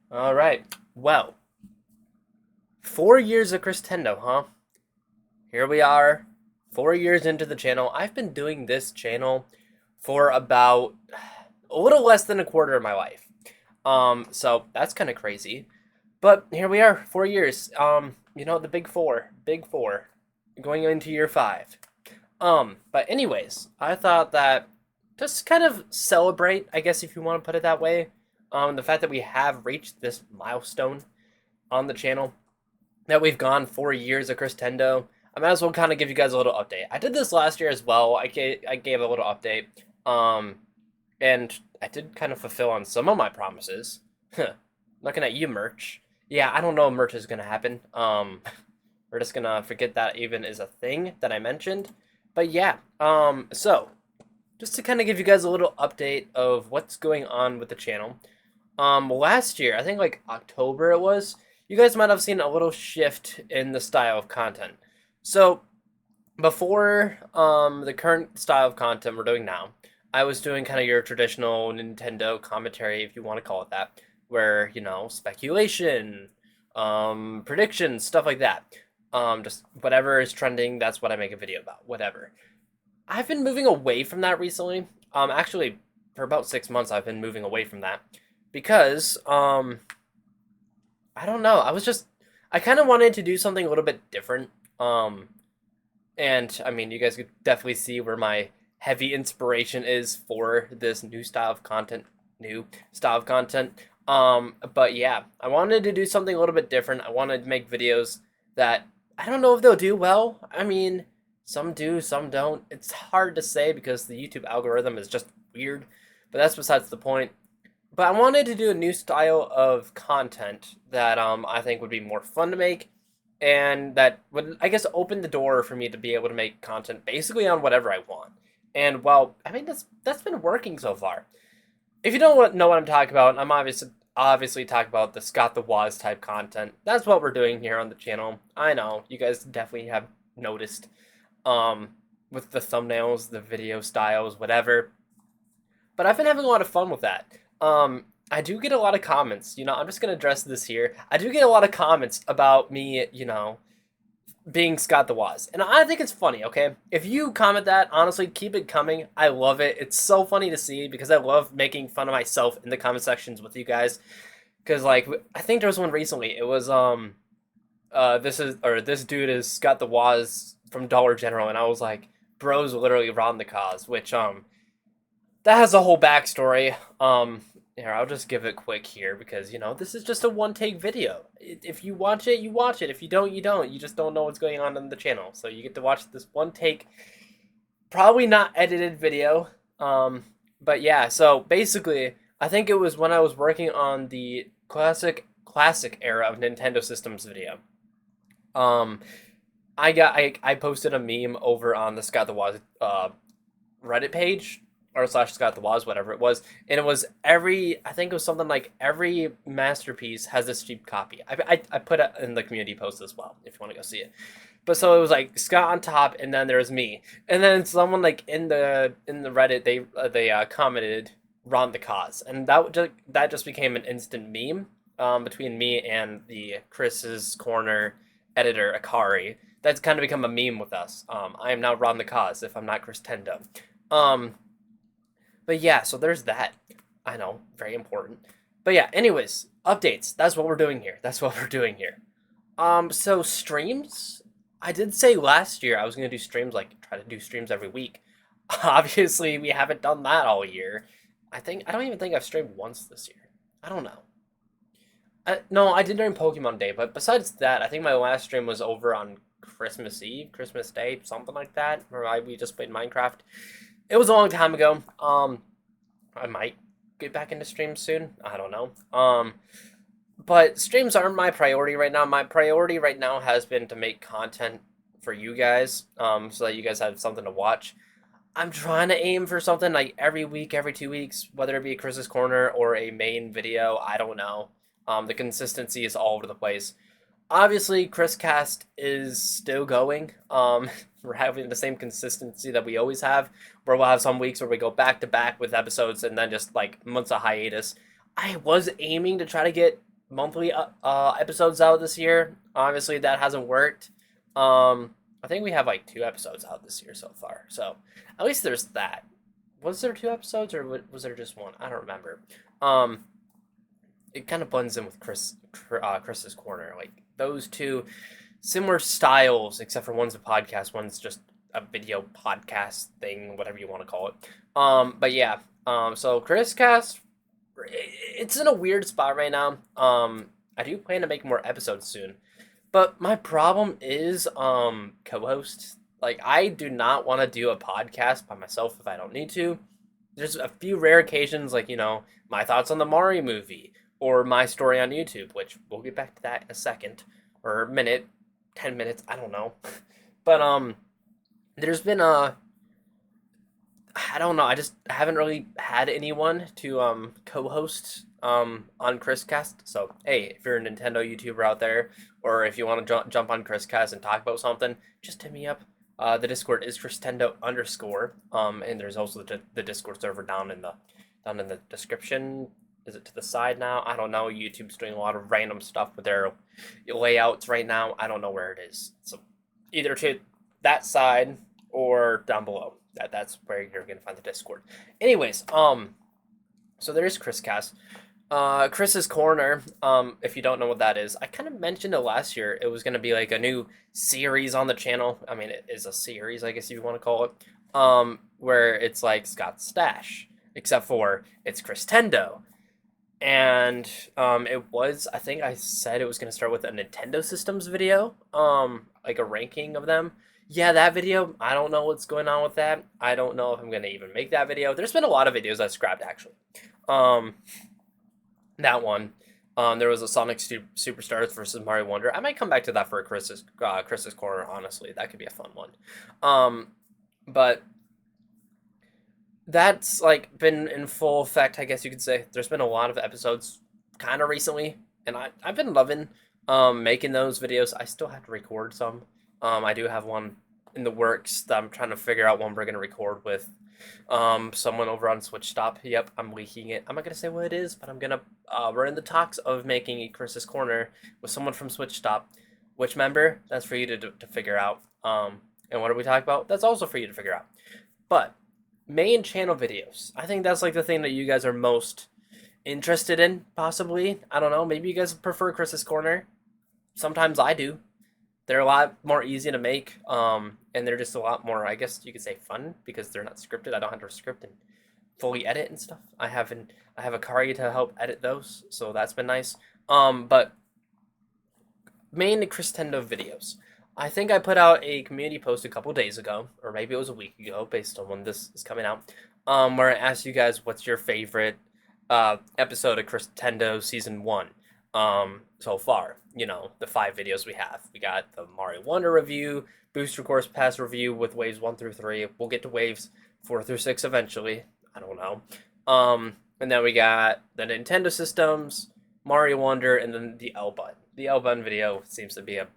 All right. Well, 4 years of Christendo, huh? Here we are, 4 years into the channel. I've been doing this channel for about a little less than a quarter of my life. So that's kind of crazy. But here we are, 4 years. The big four, going into year five. But anyways, I thought that just kind of celebrate, I guess if you want to put it that way, the fact that we have reached this milestone on the channel that we've gone 4 years of Christendo. I might as well kind of give you guys a little update. I did this last year as well. I gave a little update, um, and I did kind of fulfill on some of my promises. Looking at you, merch. Yeah, I don't know if merch is gonna happen. We're just gonna forget that even is a thing that I mentioned. But yeah, so just to kind of give you guys a little update of what's going on with the channel. Last year, I think like October it was, you guys might have seen a little shift in the style of content. So before the current style of content we're doing now, I was doing kind of your traditional Nintendo commentary, if you want to call it that, where speculation, predictions, stuff like that. Just whatever is trending, that's what I make a video about. Whatever. I've been moving away from that recently. Actually, for about 6 months, I've been moving away from that because I don't know. I kind of wanted to do something a little bit different. And I mean, you guys could definitely see where my heavy inspiration is for this new style of content. New style of content. But yeah, I wanted to do something a little bit different. I wanted to make videos that I don't know if they'll do well. I mean, some do, some don't. It's hard to say because the YouTube algorithm is just weird. But that's besides the point. But I wanted to do a new style of content that I think would be more fun to make, and that would, I guess, open the door for me to be able to make content basically on whatever I want. And well, I mean that's been working so far. If you don't know what I'm talking about, I'm obviously talking about the Scott the Woz type content. That's what we're doing here on the channel. I know you guys definitely have noticed, um, with the thumbnails, the video styles, whatever. But I've been having a lot of fun with that. I do get a lot of comments. I'm just gonna address this here. I do get a lot of comments about me, being Scott the Woz, and I think it's funny. Okay, if you comment that, honestly, keep it coming. I love it. It's so funny to see because I love making fun of myself in the comment sections with you guys. Because like I think there was one recently. It was this dude is Scott the Woz from Dollar General, and I was like, bro's literally Ron the Cause, which that has a whole backstory. Here, I'll just give it quick here because this is just a one take video. If you watch it, you watch it. If you don't, you don't. You just don't know what's going on the channel. So you get to watch this one take, probably not edited video. But yeah. So basically, I think it was when I was working on the classic era of Nintendo systems video. Um, I posted a meme over on the Scott the Woz Reddit page, or slash Scott the Woz, whatever it was, and it was I think it was something like every masterpiece has this cheap copy. I put it in the community post as well if you want to go see it. But so it was like Scott on top, and then there's me, and then someone like in the Reddit they commented Ron the Cause, and that just became an instant meme between me and the Chris's Corner editor Akari. That's kind of become a meme with us. I am now Ron the Cause if I'm not Christendo. Um, but yeah, so there's that. I know, very important. But yeah, anyways, updates. That's what we're doing here. That's what we're doing here. So streams. I did say last year I was gonna do streams, like try to do streams every week. Obviously, we haven't done that all year. I don't even think I've streamed once this year. I don't know. No, I did during Pokemon Day, but besides that, I think my last stream was over on Christmas Eve, Christmas Day, something like that, where we just played Minecraft. It was a long time ago. I might get back into streams soon. I don't know. But streams aren't my priority right now. My priority right now has been to make content for you guys, so that you guys have something to watch. I'm trying to aim for something like every week, every 2 weeks, whether it be Chris's Corner or a main video. I don't know. The consistency is all over the place. Obviously, Chris Cast is still going. We're having the same consistency that we always have, where we'll have some weeks where we go back to back with episodes and then just like months of hiatus. I was aiming to try to get monthly episodes out this year. Obviously, that hasn't worked. I think we have like 2 episodes out this year so far. So at least there's that. Was there 2 episodes or was there just one? I don't remember. Um, it kind of blends in with Chris's Corner. Like those two similar styles, except for one's a podcast, one's just a video podcast thing, whatever you want to call it. But yeah. So Chris Cast, it's in a weird spot right now. I do plan to make more episodes soon, but my problem is co-host. Like I do not want to do a podcast by myself if I don't need to. There's a few rare occasions, like my thoughts on the Mario movie or my story on YouTube, which we'll get back to that in a second or a minute, 10 minutes, I don't know. But there's been I don't know. I just haven't really had anyone to co-host on Chriscast. So hey, if you're a Nintendo YouTuber out there, or if you want to jump on Chriscast and talk about something, just hit me up. The Discord is Christendo _. And there's also the Discord server down in the description. Is it to the side now? I don't know. YouTube's doing a lot of random stuff with their layouts right now. I don't know where it is. So either to that side or down below. That's where you're gonna find the Discord. Anyways, so there is Chriscast. Chris's Corner. If you don't know what that is, I kind of mentioned it last year. It was gonna be like a new series on the channel. I mean, it is a series, I guess you want to call it. Where it's like Scott's Stash, except for it's Christendo. And I think I said it was gonna start with a Nintendo Systems video, like a ranking of them. Yeah, that video, I don't know what's going on with that. I don't know if I'm gonna even make that video. There's been a lot of videos I scrapped actually. Um, that one. There was a Sonic Superstars versus Mario Wonder. I might come back to that for Chris's Corner. Honestly, that could be a fun one. But that's like been in full effect, I guess you could say. There's been a lot of episodes kind of recently, and I've been loving making those videos. I still have to record some. I do have one in the works that I'm trying to figure out when we're gonna record with someone over on Switch Stop. Yep, I'm leaking it. I'm not gonna say what it is, but we're in the talks of making a Chris's Corner with someone from Switch Stop. Which member? That's for you to figure out. And what are we talking about? That's also for you to figure out. But main channel videos. I think that's like the thing that you guys are most interested in, possibly. I don't know. Maybe you guys prefer Chris's Corner. Sometimes I do. They're a lot more easy to make, and they're just a lot more, I guess you could say, fun because they're not scripted. I don't have to script and fully edit and stuff. I have Akari to help edit those, so that's been nice. But main Christendo videos. I think I put out a community post a couple days ago, or maybe it was a week ago, based on when this is coming out, where I asked you guys what's your favorite episode of Christendo Season 1 so far. The 5 videos we have. We got the Mario Wonder review, Booster Course Pass review with waves 1 through 3. We'll get to waves 4 through 6 eventually. I don't know. And then we got the Nintendo Systems, Mario Wonder, and then the L Button. The L Button video seems to be a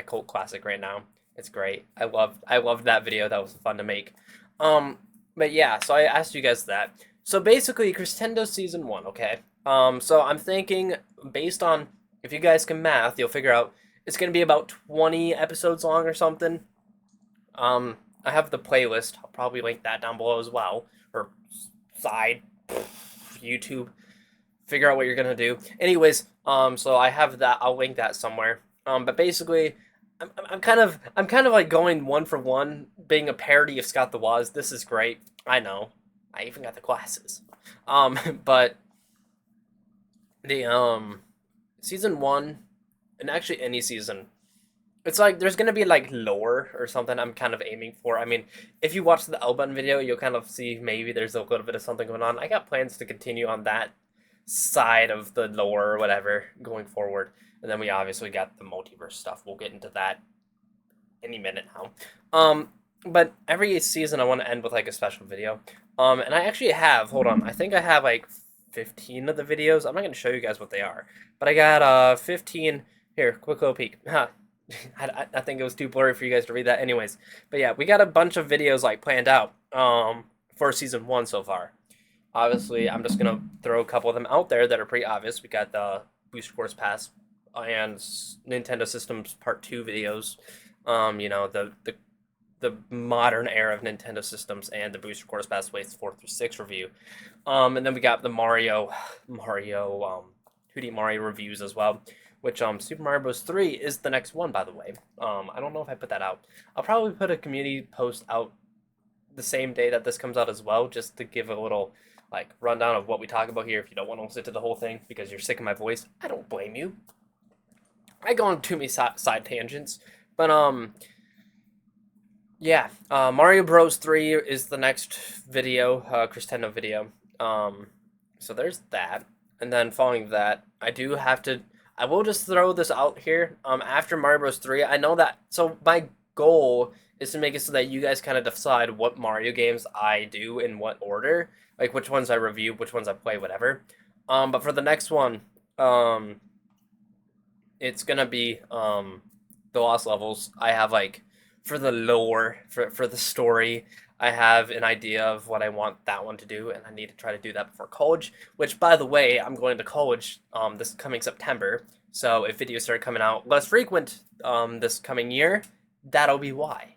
cult classic right now. It's great. I loved that video. That was fun to make. But yeah, so I asked you guys that. So basically, Christendo Season 1, okay? So I'm thinking, based on, if you guys can math, you'll figure out it's going to be about 20 episodes long or something. I have the playlist. I'll probably link that down below as well. Or side, YouTube. Figure out what you're going to do. Anyways, so I have that. I'll link that somewhere. But basically, I'm kind of like going one for one, being a parody of Scott the Woz. This is great. I know. I even got the glasses. But the Season 1, and actually any season, it's like there's gonna be like lore or something I'm kind of aiming for. I mean, if you watch the L Button video, you'll kind of see maybe there's a little bit of something going on. I got plans to continue on that side of the lore or whatever going forward. And then we obviously got the multiverse stuff. We'll get into that any minute now. But every season I want to end with like a special video. And I actually have, hold on, I think I have like 15 of the videos. I'm not going to show you guys what they are, but I got 15 here. Quick little peek. Huh. I think it was too blurry for you guys to read that anyways. But yeah, we got a bunch of videos like planned out for Season 1 so far. Obviously, I'm just going to throw a couple of them out there that are pretty obvious. We got the Booster Course Pass and Nintendo Systems Part 2 videos. You know, the modern era of Nintendo systems and the Booster Course Pass Ways 4 through 6 review. And then we got the Mario 2D Mario reviews as well, which Super Mario Bros. 3 is the next one, by the way. I don't know if I put that out. I'll probably put a community post out the same day that this comes out as well, just to give a little like rundown of what we talk about here. If you don't want to listen to the whole thing because you're sick of my voice, I don't blame you. I go on too many side tangents, but yeah, Mario Bros. 3 is the next video, Christendo video. So there's that. And then following that, I will just throw this out here. After Mario Bros. 3, I know that, so my goal is to make it so that you guys kind of decide what Mario games I do in what order. Like, which ones I review, which ones I play, whatever. But for the next one, it's gonna be, the Lost Levels. I have, like, for the lore, for the story, I have an idea of what I want that one to do, and I need to try to do that before college, which, by the way, I'm going to college this coming September, so if videos start coming out less frequent this coming year, that'll be why.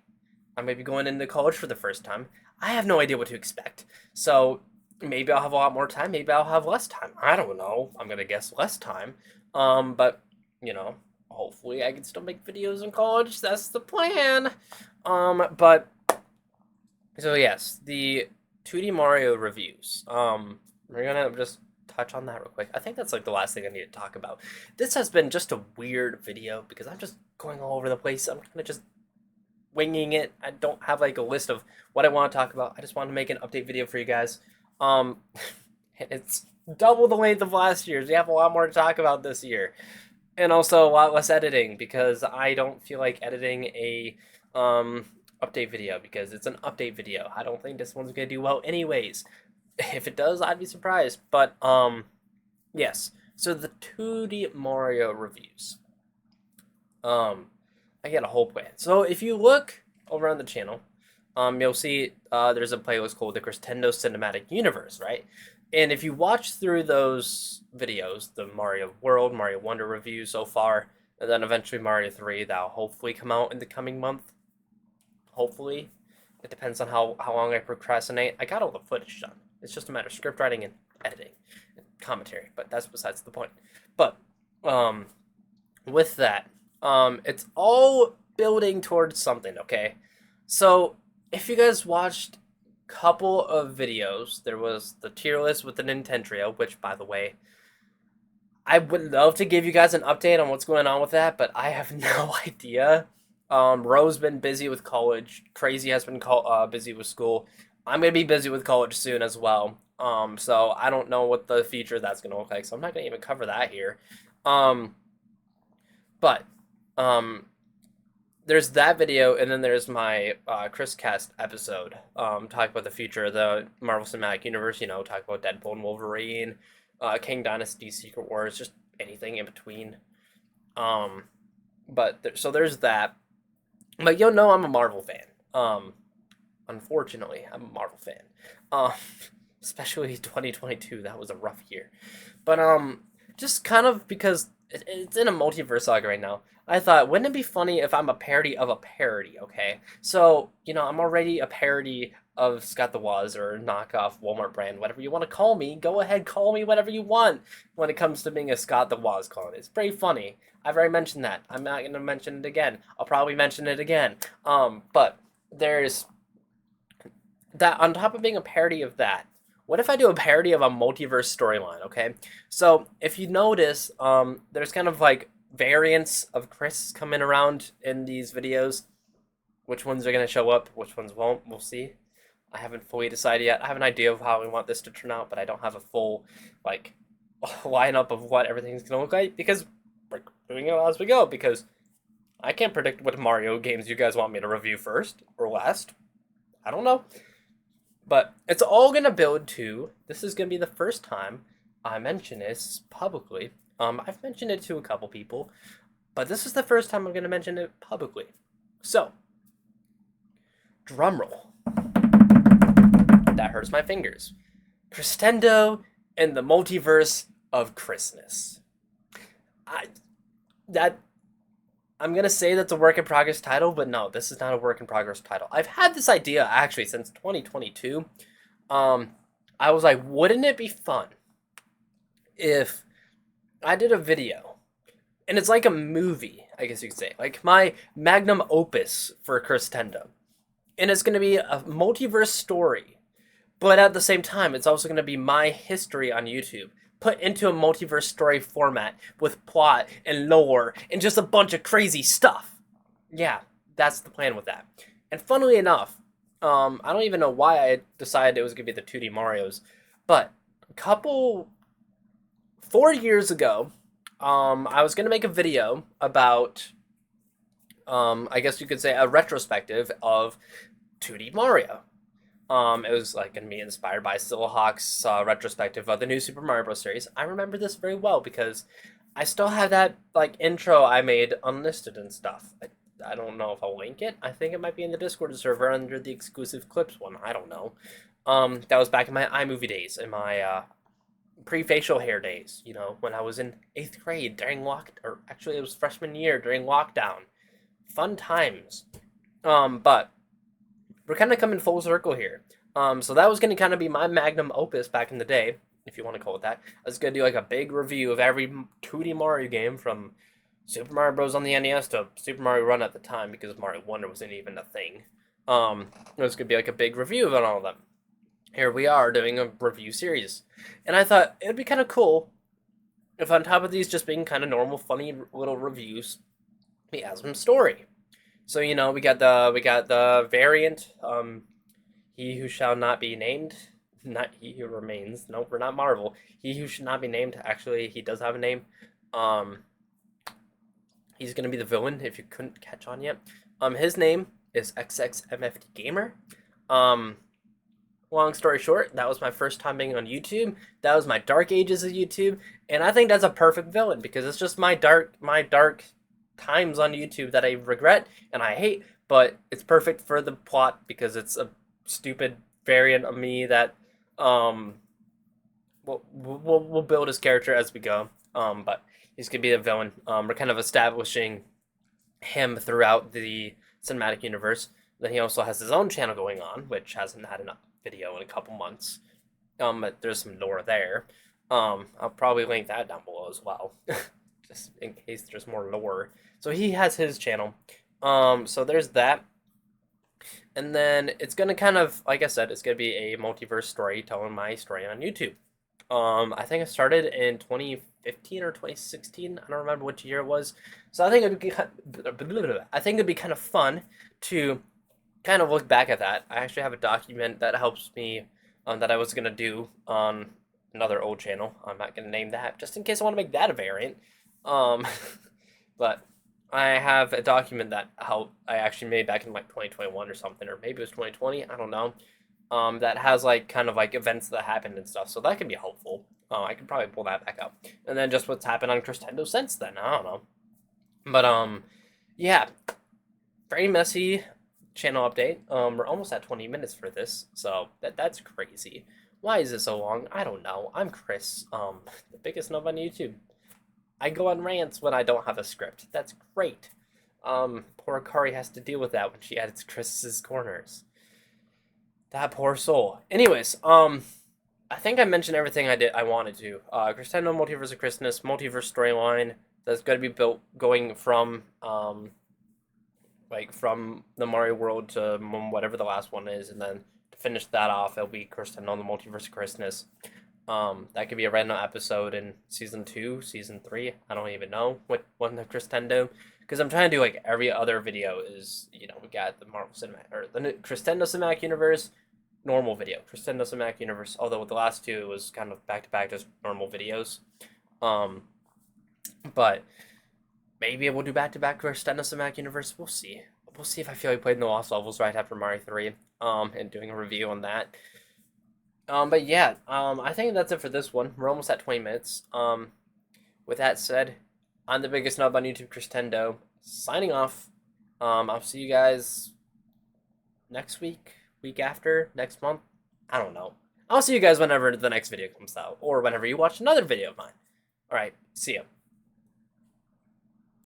I may be going into college for the first time. I have no idea what to expect, so maybe I'll have a lot more time, maybe I'll have less time. I don't know. I'm going to guess less time, but, you know, hopefully I can still make videos in college. That's the plan. But so yes, the 2D Mario reviews. We're gonna just touch on that real quick. I think that's like the last thing I need to talk about. This has been just a weird video because I'm just going all over the place. I'm kind of just winging it. I don't have like a list of what I want to talk about. I just want to make an update video for you guys. It's double the length of last year's. We have a lot more to talk about this year. And also a lot less editing because I don't feel like editing a update video because it's an update video. I don't think this one's gonna do well anyways. If it does, I'd be surprised. But yes. So the 2D Mario reviews. I got a whole plan. So if you look over on the channel, you'll see there's a playlist called the Christendo Cinematic Universe, right? And if you watch through those videos, the Mario World, Mario Wonder review so far, and then eventually Mario 3, that'll hopefully come out in the coming month. Hopefully. It depends on how long I procrastinate. I got all the footage done. It's just a matter of script writing and editing and commentary, but that's besides the point. But with that, it's all building towards something, okay? So if you guys watched couple of videos, there was the tier list with the Nintendo, which, by the way, I would love to give you guys an update on what's going on with that, but I have no idea. Ro's been busy with college. Crazy has been busy with school. I'm gonna be busy with college soon as well. So I don't know what the future of that's gonna look like. So I'm not gonna even cover that here. But there's that video, and then there's my Chris Cast episode, talk about the future of the Marvel Cinematic Universe, you know, talk about Deadpool and Wolverine, King Dynasty, Secret Wars, just anything in between. So there's that. But you'll know I'm a Marvel fan. Unfortunately, I'm a Marvel fan. Especially 2022, that was a rough year. But just kind of because it's in a multiverse saga right now, I thought, wouldn't it be funny if I'm a parody of a parody, okay? So, you know, I'm already a parody of Scott the Woz or knockoff Walmart brand, whatever you want to call me. Go ahead, call me whatever you want when it comes to being a Scott the Woz clone. It's pretty funny. I've already mentioned that. I'm not going to mention it again. I'll probably mention it again. But there's that on top of being a parody of that. What if I do a parody of a multiverse storyline, okay? So, if you notice, there's kind of like variants of Chris coming around in these videos. Which ones are going to show up, which ones won't, we'll see. I haven't fully decided yet. I have an idea of how we want this to turn out, but I don't have a full, like, lineup of what everything's going to look like, because we're doing it as we go, because I can't predict what Mario games you guys want me to review first or last. I don't know. But it's all going to build to, this is going to be the first time I mention this publicly. I've mentioned it to a couple people, but this is the first time I'm going to mention it publicly. So, drumroll. That hurts my fingers. Christendo and the multiverse of Christmas. I that I'm gonna say that's a work in progress title, but no, this is not a work in progress title. I've had this idea actually since 2022. Um, I was like, wouldn't it be fun if I did a video, and it's like a movie, I guess you could say, like my magnum opus for Christendo, and it's gonna be a multiverse story, but at the same time, it's also gonna be my history on YouTube put into a multiverse story format with plot and lore and just a bunch of crazy stuff. Yeah, that's the plan with that. And funnily enough, I don't even know why I decided it was gonna be the 2D Mario's, but a couple 4 years ago, I was gonna make a video about, I guess you could say, a retrospective of 2D Mario. It was like gonna be inspired by Silhawk's retrospective of the new Super Mario Bros. Series. I remember this very well because I still have that like intro I made unlisted and stuff. I don't know if I'll link it. I think it might be in the Discord server under the exclusive clips one. I don't know. That was back in my iMovie days, in my pre-facial hair days. You know, when I was in 8th grade during or actually it was freshman year during lockdown. Fun times. But we're kind of coming full circle here. So that was going to kind of be my magnum opus back in the day, if you want to call it that. I was going to do like a big review of every 2D Mario game from Super Mario Bros. On the NES to Super Mario Run at the time, because Mario Wonder wasn't even a thing. It was going to be like a big review of all of them. Here we are doing a review series. And I thought it'd be kind of cool if on top of these just being kind of normal, funny little reviews, we add some story. So you know, we got the variant, he who shall not be named, not he who remains. Nope, we're not Marvel. He who should not be named. Actually, he does have a name. Um, he's gonna be the villain if you couldn't catch on yet. His name is XXMFD Gamer. Um, long story short, that was my first time being on YouTube. That was my dark ages of YouTube, and I think that's a perfect villain because it's just my dark times on YouTube that I regret and I hate, but it's perfect for the plot because it's a stupid variant of me that we'll build his character as we go. But he's gonna be a villain. We're kind of establishing him throughout the cinematic universe. Then he also has his own channel going on, which hasn't had a video in a couple months. But there's some lore there. I'll probably link that down below as well, just in case there's more lore. So he has his channel. So there's that. And then it's gonna kind of, like I said, it's gonna be a multiverse story telling my story on YouTube. I think I started in 2015 or 2016. I don't remember which year it was. So I think it'd be kind of fun to kind of look back at that. I actually have a document that helps me, that I was gonna do on another old channel. I'm not gonna name that just in case I want to make that a variant. Um, but I have a document that I actually made back in like 2021 or something, or maybe it was 2020. I don't know. That has like kind of like events that happened and stuff, so that can be helpful. I could probably pull that back up, and then just what's happened on Christendo since then. I don't know, but yeah, very messy channel update. We're almost at 20 minutes for this, so that's crazy. Why is it so long? I don't know. I'm Chris, the biggest nub on YouTube. I go on rants when I don't have a script. That's great. Poor Kari has to deal with that when she edits Chris's corners. That poor soul. Anyways, I think I mentioned everything I wanted to. Christendo Multiverse of Christmas, multiverse storyline that's going to be built going from, from the Mario world to whatever the last one is, and then to finish that off, it'll be Christendo the Multiverse of Christmas. That could be a random episode in season 2, season 3. I don't even know what one of Christendo, because I'm trying to do like every other video is, we got the Marvel Cinematic, or the Christendo Cinematic Universe, normal video, Christendo Cinematic Universe, although with the last two it was kind of back-to-back just normal videos. But maybe we'll do back-to-back Christendo Cinematic Universe, we'll see. We'll see if I feel like playing the Lost Levels right after Mario 3, and doing a review on that. But yeah, I think that's it for this one. We're almost at 20 minutes. With that said, I'm the biggest nub on YouTube, Christendo, signing off. I'll see you guys next week, week after, next month. I don't know. I'll see you guys whenever the next video comes out, or whenever you watch another video of mine. Alright, see ya.